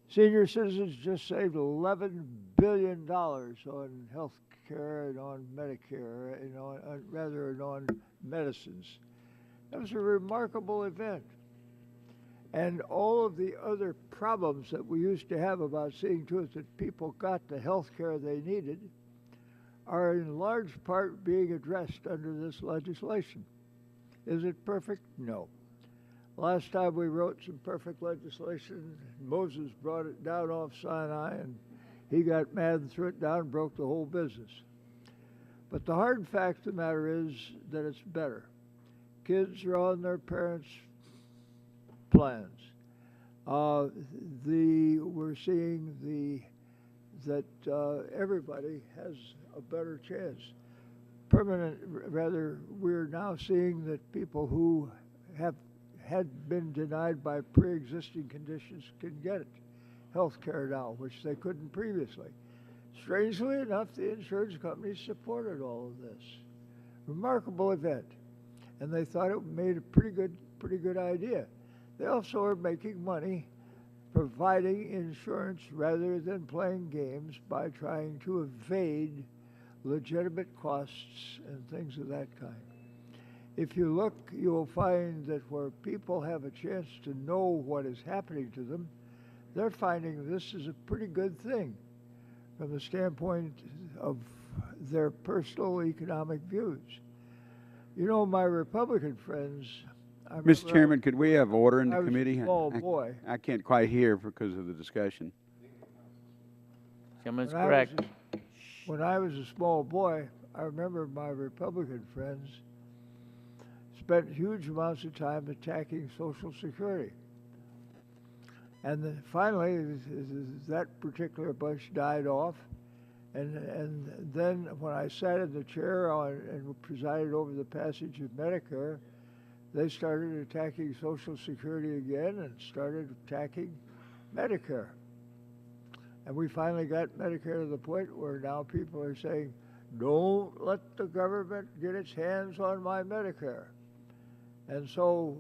S20: Senior citizens just saved $11 billion on health care and on Medicare, and on medicines. That was a remarkable event. And all of the other problems that we used to have about seeing to it that people got the health care they needed are in large part being addressed under this legislation. Is it perfect? No. Last time we wrote some perfect legislation, Moses brought it down off Sinai, and he got mad and threw it down and broke the whole business. But the hard fact of the matter is that it's better. Kids are on their parents' plans. We're seeing that everybody has a better chance. We're now seeing that people who had been denied by pre-existing conditions can get health care now, which they couldn't previously. Strangely enough, the insurance companies supported all of this. Remarkable event. And they thought it made a pretty good idea. They also are making money providing insurance rather than playing games by trying to evade legitimate costs and things of that kind. If you look, you'll find that where people have a chance to know what is happening to them, they're finding this is a pretty good thing from the standpoint of their personal economic views. You know, my Republican friends...
S12: Mr. Chairman, could we have order in the committee?
S20: I
S12: can't quite hear because of the discussion.
S1: Gentleman's correct.
S20: When I was a small boy, I remember my Republican friends spent huge amounts of time attacking Social Security. And then finally, that particular bunch died off, And then when I sat in the chair and presided over the passage of Medicare, they started attacking Social Security again and started attacking Medicare. And we finally got Medicare to the point where now people are saying, don't let the government get its hands on my Medicare. And so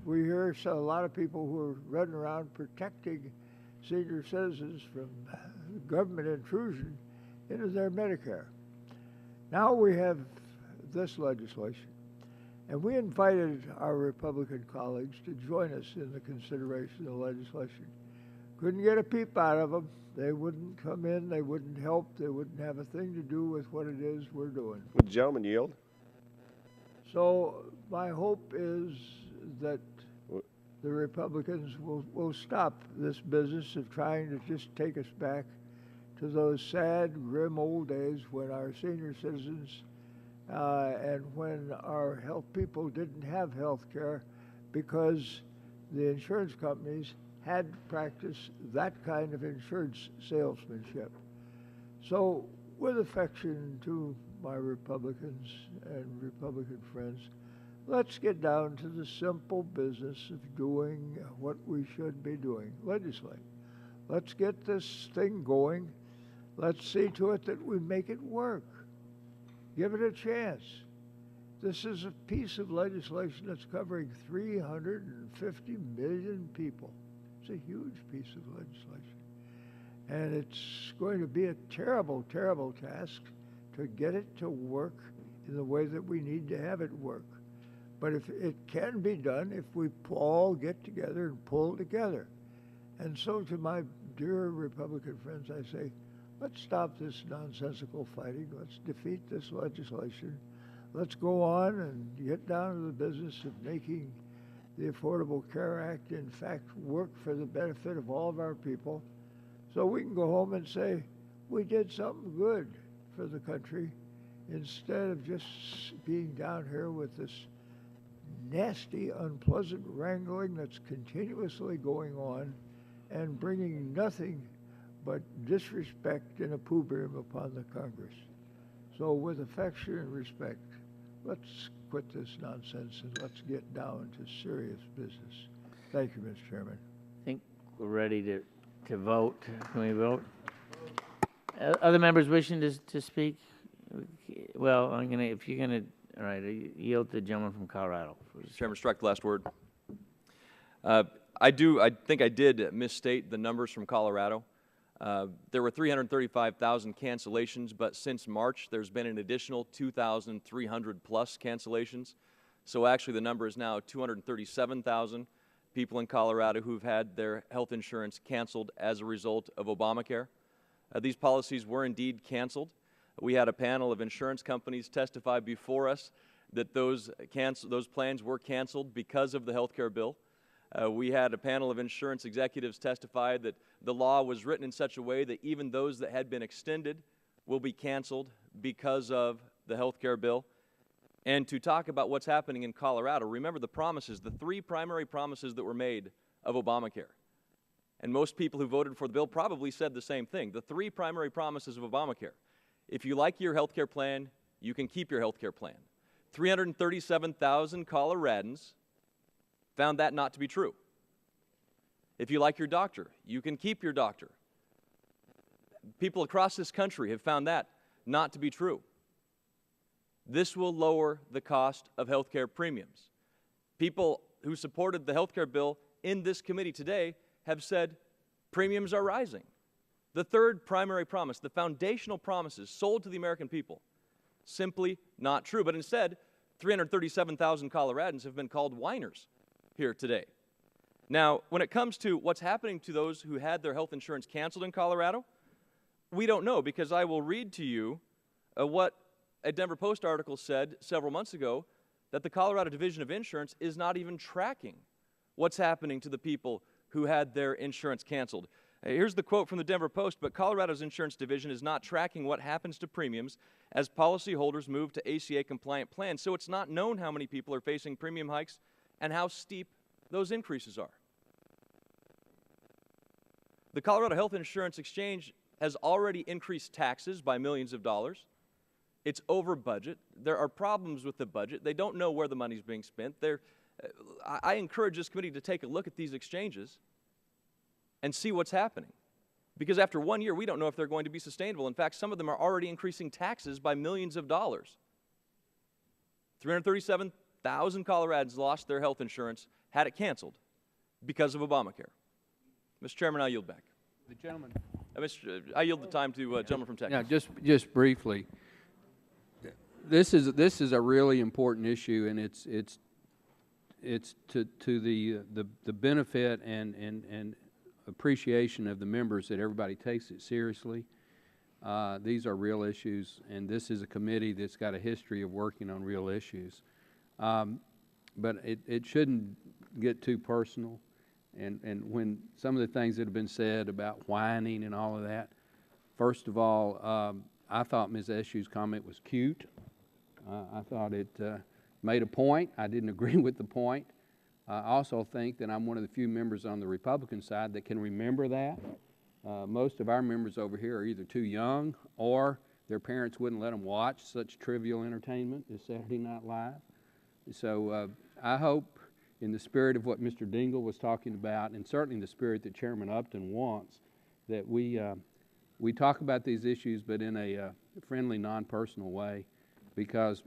S20: we hear a lot of people who are running around protecting senior citizens from government intrusion into their Medicare. Now we have this legislation, and we invited our Republican colleagues to join us in the consideration of the legislation. Couldn't get a peep out of them. They wouldn't come in, they wouldn't help, they wouldn't have a thing to do with what it is we're doing.
S21: Would the gentleman yield?
S20: So my hope is that the Republicans will stop this business of trying to just take us back to those sad, grim old days when our senior citizens and when our health people didn't have health care because the insurance companies had practiced that kind of insurance salesmanship. So with affection to my Republicans and Republican friends, let's get down to the simple business of doing what we should be doing, legislate. Let's get this thing going. Let's see to it that we make it work. Give it a chance. This is a piece of legislation that's covering 350 million people. It's a huge piece of legislation. And it's going to be a terrible, terrible task to get it to work in the way that we need to have it work. But if it can be done, if we all get together and pull together. And so to my dear Republican friends, I say, let's stop this nonsensical fighting. Let's defeat this legislation. Let's go on and get down to the business of making the Affordable Care Act, in fact, work for the benefit of all of our people. So we can go home and say, we did something good for the country instead of just being down here with this nasty, unpleasant wrangling that's continuously going on and bringing nothing but disrespect and opprobrium upon the Congress. So with affection and respect, let's quit this nonsense and let's get down to serious business. Thank you, Mr. Chairman.
S1: I think we're ready to vote. Can we vote? Other members wishing to speak? Well, if you're gonna, all right, I yield to the gentleman from Colorado.
S11: Mr. Chairman, strike the last word. I think I did misstate the numbers from Colorado. There were 335,000 cancellations, but since March, there's been an additional 2,300 plus cancellations. So actually the number is now 237,000 people in Colorado who've had their health insurance canceled as a result of Obamacare. These policies were indeed canceled. We had a panel of insurance companies testify before us that those plans were canceled because of the health care bill. We had a panel of insurance executives testify that the law was written in such a way that even those that had been extended will be canceled because of the health care bill. And to talk about what's happening in Colorado, remember the promises, the three primary promises that were made of Obamacare. And most people who voted for the bill probably said the same thing. The three primary promises of Obamacare. If you like your health care plan, you can keep your health care plan. 337,000 Coloradans found that not to be true. If you like your doctor, you can keep your doctor. People across this country have found that not to be true. This will lower the cost of health care premiums. People who supported the health care bill in this committee today have said premiums are rising. The third primary promise, the foundational promises sold to the American people, simply not true. But instead, 337,000 Coloradans have been called whiners here today. Now, when it comes to what's happening to those who had their health insurance canceled in Colorado, we don't know, because I will read to you what a Denver Post article said several months ago, that the Colorado Division of Insurance is not even tracking what's happening to the people who had their insurance canceled. Here's the quote from the Denver Post, but Colorado's insurance division is not tracking what happens to premiums as policyholders move to ACA-compliant plans, so it's not known how many people are facing premium hikes and how steep those increases are. The Colorado Health Insurance Exchange has already increased taxes by millions of dollars. It's over budget. There are problems with the budget. They don't know where the money's being spent. I encourage this committee to take a look at these exchanges and see what's happening. Because after 1 year, we don't know if they're going to be sustainable. In fact, some of them are already increasing taxes by millions of dollars. 337,000 Coloradans lost their health insurance, had it canceled because of Obamacare. Mr. Chairman, I yield back.
S6: The gentleman.
S11: I yield the time to gentleman from Texas.
S6: Yeah, just briefly. This is a really important issue, and it's to the benefit and appreciation of the members that everybody takes it seriously. These are real issues, and this is a committee that's got a history of working on real issues. But it shouldn't get too personal. And when some of the things that have been said about whining and all of that, first of all, I thought Ms. Eshu's comment was cute. I thought it made a point. I didn't agree with the point. I also think that I'm one of the few members on the Republican side that can remember that. Most of our members over here are either too young or their parents wouldn't let them watch such trivial entertainment as Saturday Night Live. So I hope, in the spirit of what Mr. Dingell was talking about, and certainly in the spirit that Chairman Upton wants, that we talk about these issues, but in a friendly, non-personal way, because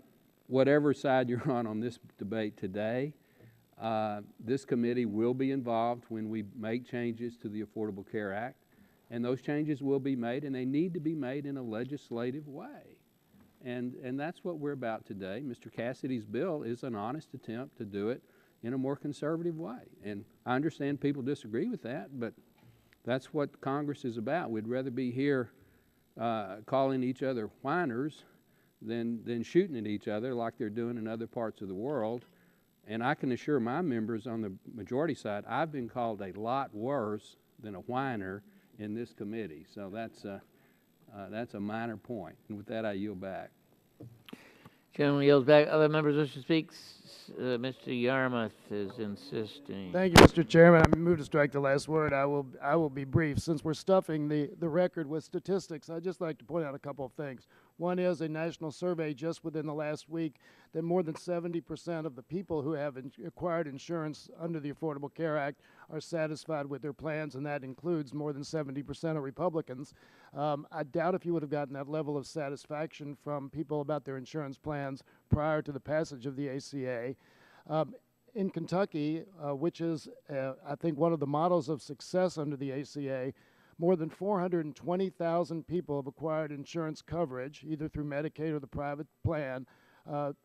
S6: whatever side you're on this debate today, this committee will be involved when we make changes to the Affordable Care Act, and those changes will be made, and they need to be made in a legislative way. And that's what we're about today. Mr. Cassidy's bill is an honest attempt to do it in a more conservative way. And I understand people disagree with that, but that's what Congress is about. We'd rather be here calling each other whiners than shooting at each other like they're doing in other parts of the world. And I can assure my members on the majority side, I've been called a lot worse than a whiner in this committee. So that's a minor point. And with that, I yield back.
S1: Gentleman yields back. Other members wish to speak? Mr. Yarmouth is insisting.
S21: Thank you, Mr. Chairman. I move to strike the last word. I will be brief. Since we're stuffing the record with statistics, I'd just like to point out a couple of things. One is a national survey just within the last week that more than 70% of the people who have acquired insurance under the Affordable Care Act are satisfied with their plans, and that includes more than 70% of Republicans. I doubt if you would have gotten that level of satisfaction from people about their insurance plans prior to the passage of the ACA. In Kentucky, which is, I think, one of the models of success under the ACA, more than 420,000 people have acquired insurance coverage, either through Medicaid or the private plan,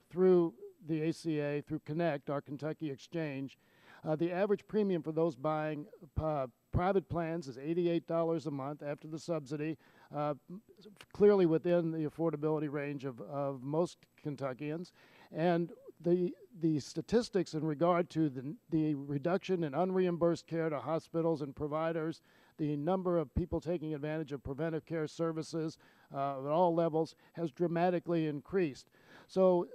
S21: through the ACA, through Connect, our Kentucky exchange. The average premium for those buying private plans is $88 a month after the subsidy, clearly within the affordability range of most Kentuckians. And the statistics in regard to the reduction in unreimbursed care to hospitals and providers, the number of people taking advantage of preventive care services at all levels has dramatically increased. So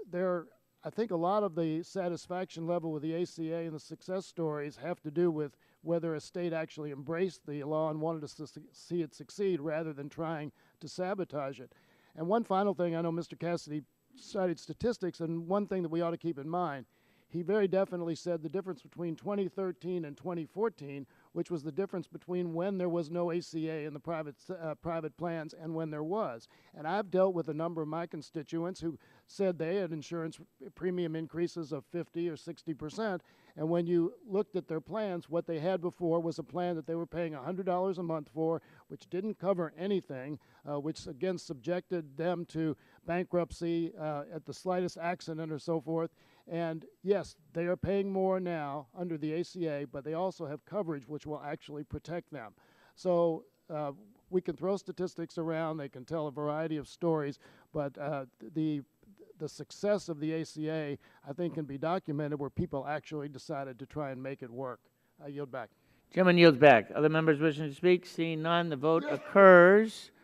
S21: I think a lot of the satisfaction level with the ACA and the success stories have to do with whether a state actually embraced the law and wanted to see it succeed rather than trying to sabotage it. And one final thing, I know Mr. Cassidy cited statistics, and one thing that we ought to keep in mind, he very definitely said the difference between 2013 and 2014, which was the difference between when there was no ACA in the private plans and when there was. And I've dealt with a number of my constituents who said they had insurance premium increases of 50 or 60%, and when you looked at their plans, what they had before was a plan that they were paying $100 a month for, which didn't cover anything, which again subjected them to bankruptcy at the slightest accident or so forth. And yes, they are paying more now under the ACA, but they also have coverage which will actually protect them. So we can throw statistics around, they can tell a variety of stories, but the success of the ACA, I think, can be documented where people actually decided to try and make it work. I yield back.
S1: Gentleman yields back. Other members wishing to speak? Seeing none, the vote occurs